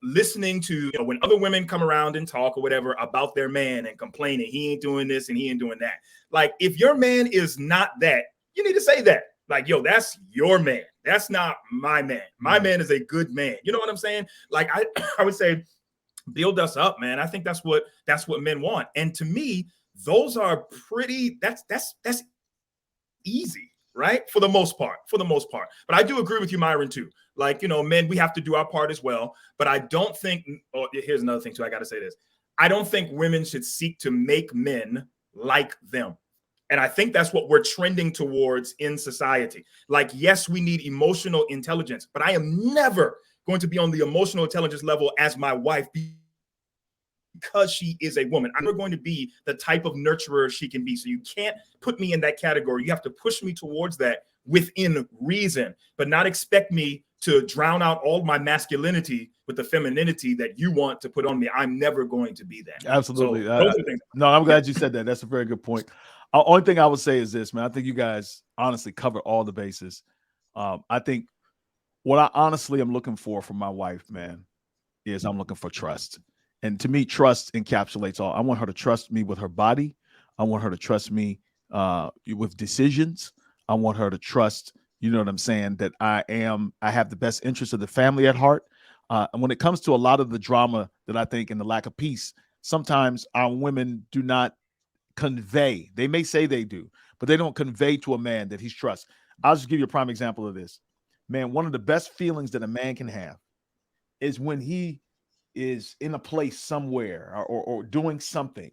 listening to, you know, when other women come around and talk or whatever about their man and complaining, he ain't doing this and he ain't doing that. Like, if your man is not that, you need to say that. Like, yo, that's your man. That's not my man. My man is a good man. You know what I'm saying? Like, I would say build us up, man. I think that's what men want. And to me, those are pretty, that's easy, right? For the most part. But I do agree with you, Myron, too. Like, you know, men, we have to do our part as well. But I don't think, here's another thing too, I got to say this. I don't think women should seek to make men like them. And I think that's what we're trending towards in society. Like, yes, we need emotional intelligence, but I am never going to be on the emotional intelligence level as my wife because she is a woman. I'm never going to be the type of nurturer she can be. So you can't put me in that category. You have to push me towards that within reason, but not expect me to drown out all my masculinity with the femininity that you want to put on me. I'm never going to be that. Absolutely. So, no, I'm glad you said that. That's a very good point. Only thing I would say is this, man. I think you guys honestly cover all the bases. I think what I honestly am looking for from my wife, man, is I'm looking for trust. And to me, trust encapsulates all. I want her to trust me with her body. I want her to trust me with decisions. I want her to trust, you know what I'm saying, that I have the best interest of the family at heart. And when it comes to a lot of the drama that I think and the lack of peace, sometimes our women do not convey. They may say they do, but they don't convey to a man that he's trust. I'll just give you a prime example of this. Man, one of the best feelings that a man can have is when he is in a place somewhere or doing something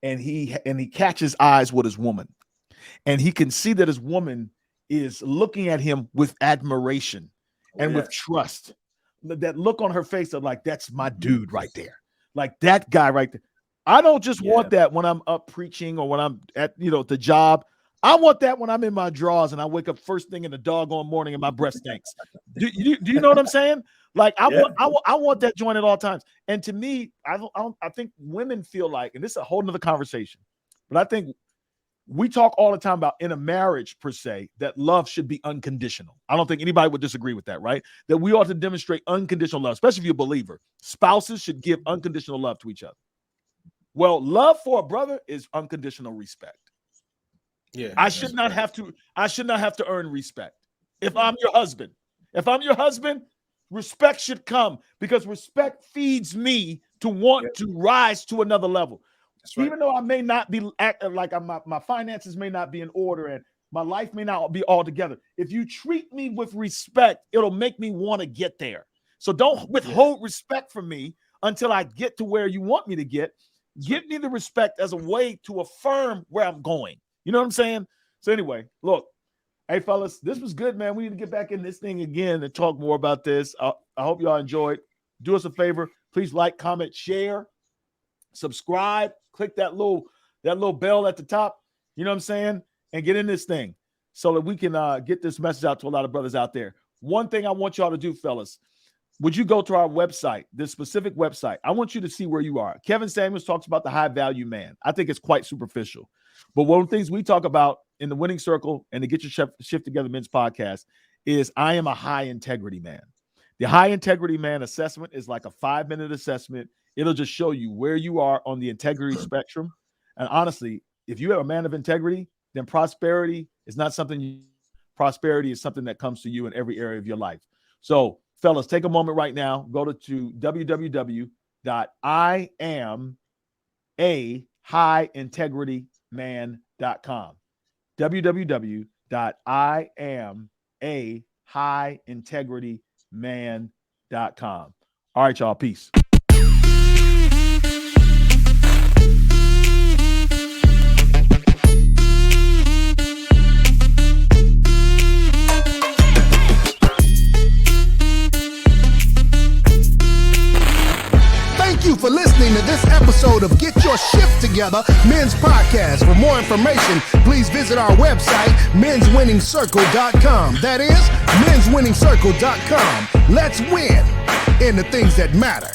and he catches eyes with his woman and he can see that his woman is looking at him with admiration and with trust. That look on her face of like, that's my dude right there. Like that guy right there. I don't just want that when I'm up preaching or when I'm at, you know, the job. I want that when I'm in my drawers and I wake up first thing in the doggone morning and my breath stinks. Do you know what I'm saying? Like I want that joint at all times. And to me, I think women feel like, and this is a whole nother conversation, but I think we talk all the time about in a marriage per se, that love should be unconditional. I don't think anybody would disagree with that, right? That we ought to demonstrate unconditional love, especially if you're a believer. Spouses should give unconditional love to each other. Well, love for a brother is unconditional respect. Yeah, I should not have to earn respect. If I'm your husband, respect should come because respect feeds me to want to rise to another level. Right. Even though I may not be like my finances may not be in order and my life may not be all together. If you treat me with respect, it'll make me want to get there. So don't withhold respect from me until I get to where you want me to get. Give me the respect as a way to affirm where I'm going. You know what I'm saying? So anyway, look, hey fellas, this was good, man. We need to get back in this thing again and talk more about this. I hope y'all enjoyed. Do us a favor, Please like, comment, share, subscribe, click that little bell at the top. You know what I'm saying? And get in this thing so that we can get this message out to a lot of brothers out there. One thing I want y'all to do, fellas, would you go to our website, this specific website? I want you to see where you are. Kevin Samuels talks about the high value man. I think it's quite superficial. But one of the things we talk about in the Winning Circle and the Get Your Shift Together Men's podcast is I am a high integrity man. The high integrity man assessment is like a 5-minute assessment. It'll just show you where you are on the integrity spectrum. And honestly, if you are a man of integrity, then prosperity is not something prosperity is something that comes to you in every area of your life. So, fellas, take a moment right now. Go to www.IamAHighIntegrityMan.com. www.IamAHighIntegrityMan.com. All right, y'all. Peace. Thank you for listening to this episode of Get Your Shift Together Men's Podcast. For more information, please visit our website, menswinningcircle.com. That is, menswinningcircle.com. Let's win in the things that matter.